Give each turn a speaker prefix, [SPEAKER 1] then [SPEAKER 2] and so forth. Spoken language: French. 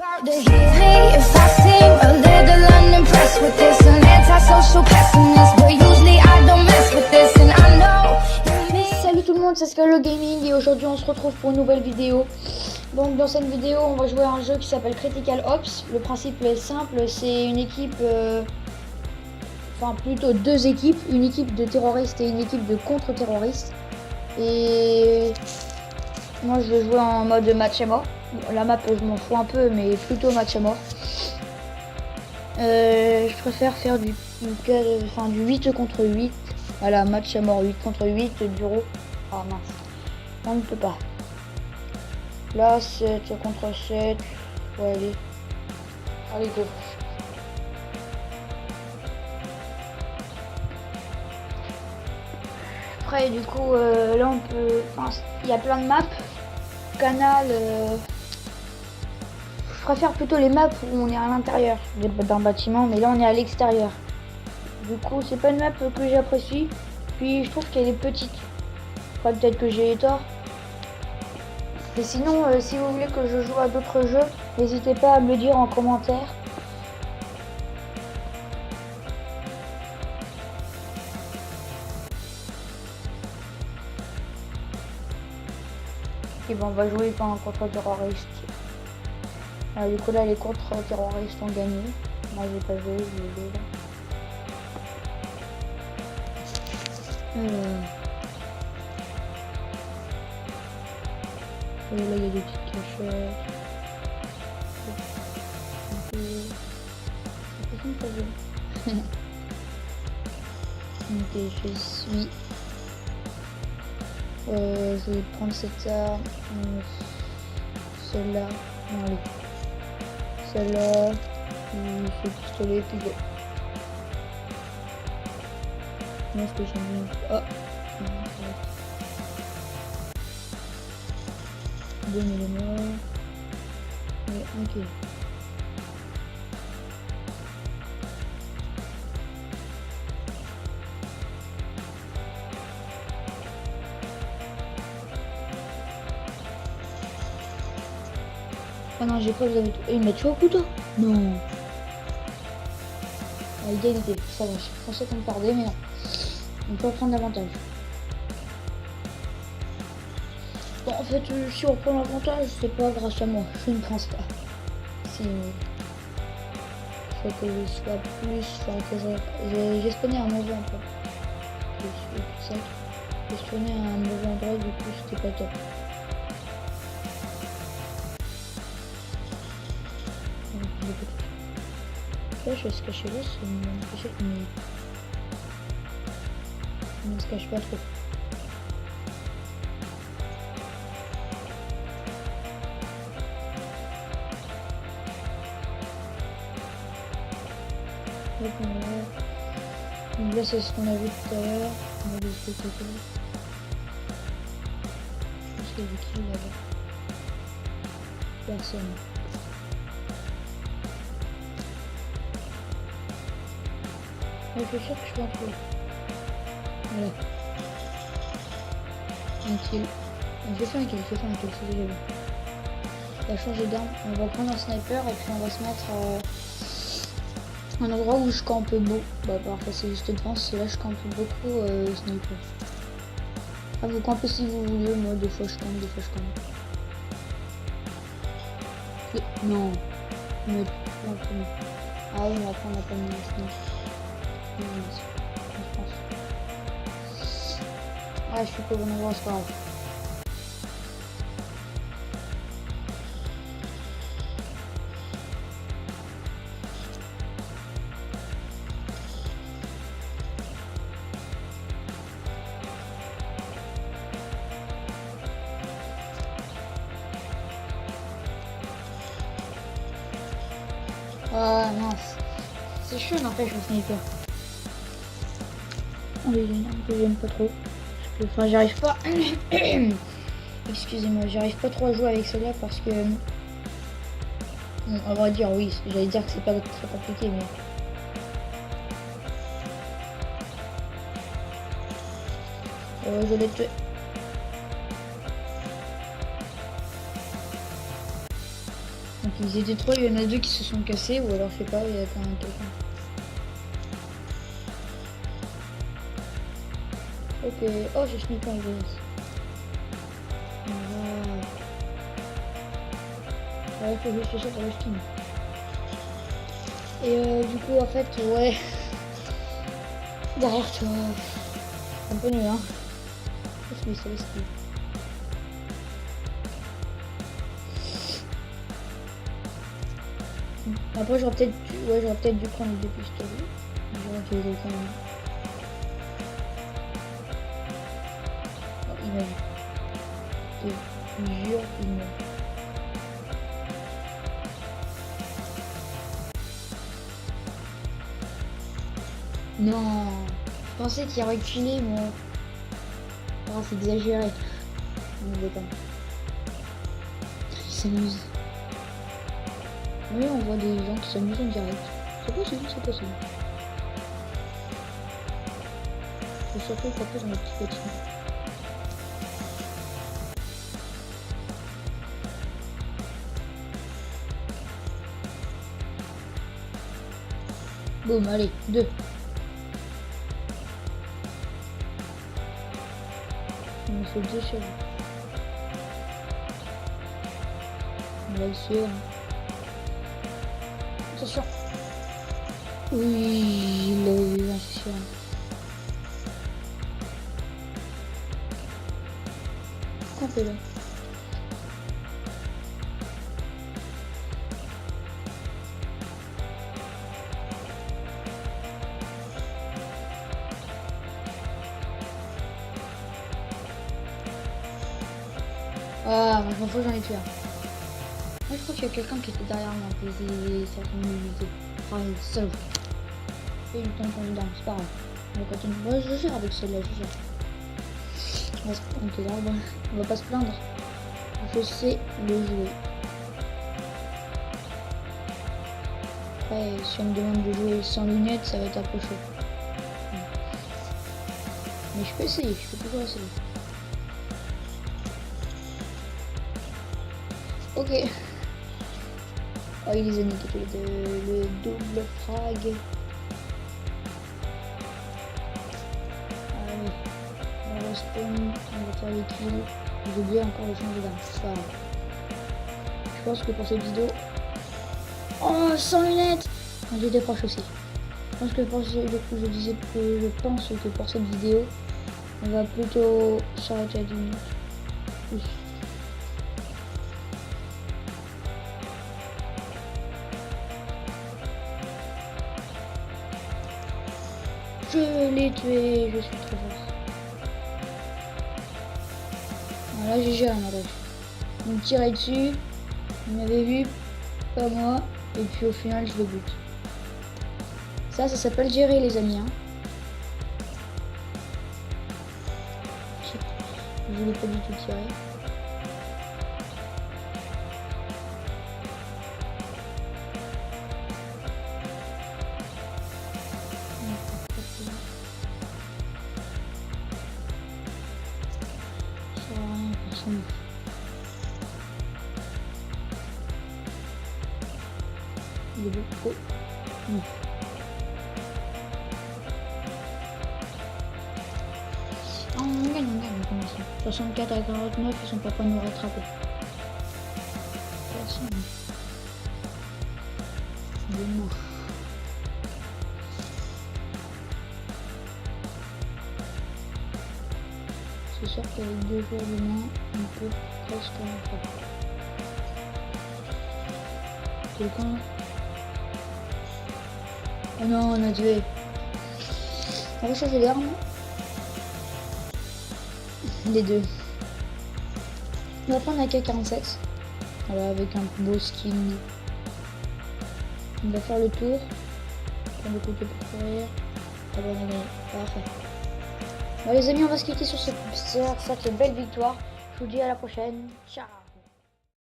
[SPEAKER 1] Proud to hear me if I seem a little unimpressed with this. An antisocial pessimist, but usually I don't mess with this, and I know.
[SPEAKER 2] Salut tout le monde, c'est Scalo Gaming et aujourd'hui on se retrouve pour une nouvelle vidéo. Donc dans cette vidéo on va jouer à un jeu qui s'appelle Critical Ops. Le principe est simple, c'est une équipe, enfin plutôt deux équipes, une équipe de terroristes et une équipe de contre-terroristes. Et moi je vais jouer en mode match à mort. La map je m'en fous un peu mais plutôt match à mort. Je préfère faire du 8 contre 8. Voilà, match à mort 8 contre 8, bureau. Ah mince, on ne peut pas. Là 7 contre 7. Ouais, allez go. Après du coup là on peut, enfin il y a plein de maps. Canal, je préfère plutôt les maps où on est à l'intérieur d'un bâtiment, mais là on est à l'extérieur. Du coup c'est pas une map que j'apprécie, puis je trouve qu'elle est petite. Enfin, peut-être que j'ai tort. Et sinon si vous voulez que je joue à d'autres jeux, n'hésitez pas à me le dire en commentaire. Et bon, on va jouer par un contre-terroriste. Du coup là les contre-terroristes ont gagné. Moi j'ai pas joué, je vais jouer là. Et là il y a des petites cachettes. Ok, je suis. Je vais prendre cette arme. Celle-là. Non, allez. Celle-là. Ce pistolet, puis go. Moi, ce que j'aime bien. Oh! Donnez-le-moi. Ouais, ok. Ah non, j'ai pas besoin de tout. Et il m'a tué au couteau? Non. À égalité, ça va. Je pensais qu'on perdait, mais non. On peut prendre l'avantage. Bon, en fait, si on prend l'avantage, c'est pas grâce à moi. Je ne pense pas. Si. Faut que je sois plus. Enfin, que j'ai spawné un mauvais endroit. J'ai spawné un mauvais endroit, du coup, c'était pas top. Là, je vais se cacher là, c'est une cachette, mais on ne se cache pas trop. Donc là, c'est ce qu'on a vu tout à l'heure. On a des trucs à faire. Je pense qu'il y a des kills là-bas. Personne. Je suis sûr que je peux en trouver. Voilà. Un kill. J'ai fait un kill, c'est déjà bien. On va changer d'arme. On va prendre un sniper et puis on va se mettre à un endroit où je campe beau. Bah parfois c'est juste devant, c'est là je campe beaucoup sniper. Ah, vous campez si vous voulez, moi des fois je campe, des fois je campe. Non. Mais... Ah oui, mais après on a pas mis le sniper. Je pense. Ah, je suis pas au bon endroit, c'est pas grave. Ah mince. C'est chaud n'empêche le sniper. Oh, il y a une arme que j'aime pas trop. Enfin, j'arrive pas. Excusez-moi, j'arrive pas trop à jouer avec celle-là parce que. Bon, on va dire oui, j'allais dire que c'est pas très compliqué, mais. Je l'ai tué. Ok. Ils étaient trois, il y en a deux qui se sont cassés, ou alors je sais pas, il y a quand même quelqu'un. Ok, oh j'ai fini quand il ouais, faut juste ça pour le skin. Et du coup, en fait, ouais. Derrière toi. C'est un peu nul, hein. C'est le ski. Après, j'aurais peut-être dû prendre les deux pistolets. J'aurais utilisé quand même. Oh, il m'a vu. Je te jure, il m'a vu. Non, je pensais qu'il reculait, mais oh, c'est exagéré. On déconne. Il s'amuse. Oui, on voit des gens qui s'amusent en direct. C'est possible, c'est possible. Et surtout qu'on peut dans les petits bâtiments. Boum, allez, 2. On me fait 2 cheveux. On va le suivre. Attention. Oui, il l'a eu, c'est sûr. Pourquoi on fait là? Ah, moi je m'en fous, j'en ai tué un. Moi je crois qu'il y a quelqu'un qui était derrière moi, qui faisait certaines mobilités. Ah, salaud. Et il tombe dans le dent, c'est pas grave. On va continuer. Moi je gère avec celle-là, je gère. On va se planter là, on va pas se plaindre. Je sais le jouer. Après, si on me demande de jouer sans lunettes, ça va être un peu chaud. Mais je peux essayer, je peux toujours essayer. Ok. Oh, il les a niqués tous les deux. Le double frag. Allez. On respawn. On va faire les kills. J'ai oublié encore de changer d'arme. C'est pas grave. Je pense que pour cette vidéo. Oh, sans lunettes! J'étais proche aussi. Je pense que pour cette vidéo, on va plutôt s'arrêter à 10 minutes. Oui. Je l'ai tué, je suis trop fort. Voilà, j'ai géré ma rage. On me tirait dessus, il m'avait vu, pas moi, et puis au final je le bute. Ça s'appelle gérer les amis. Hein. Je voulais pas du tout tirer. Il est beau. Oh. Non. Oh, on gagne comme ça. 64 à 49, ils sont pas prêts de nous rattraper. Personne. Demain. C'est sûr qu'avec 2 joueurs de moins, on peut presque en faire. Quelqu'un. Oh non, on a tué. On va changer d'arme. Les deux. On va prendre la K47. Voilà, avec un beau skin. On va faire le tour. Prendre le couteau pour courir. Ah bon, on a gagné. Parfait. Bon les amis, on va se quitter sur cette belle victoire. Je vous dis à la prochaine. Ciao.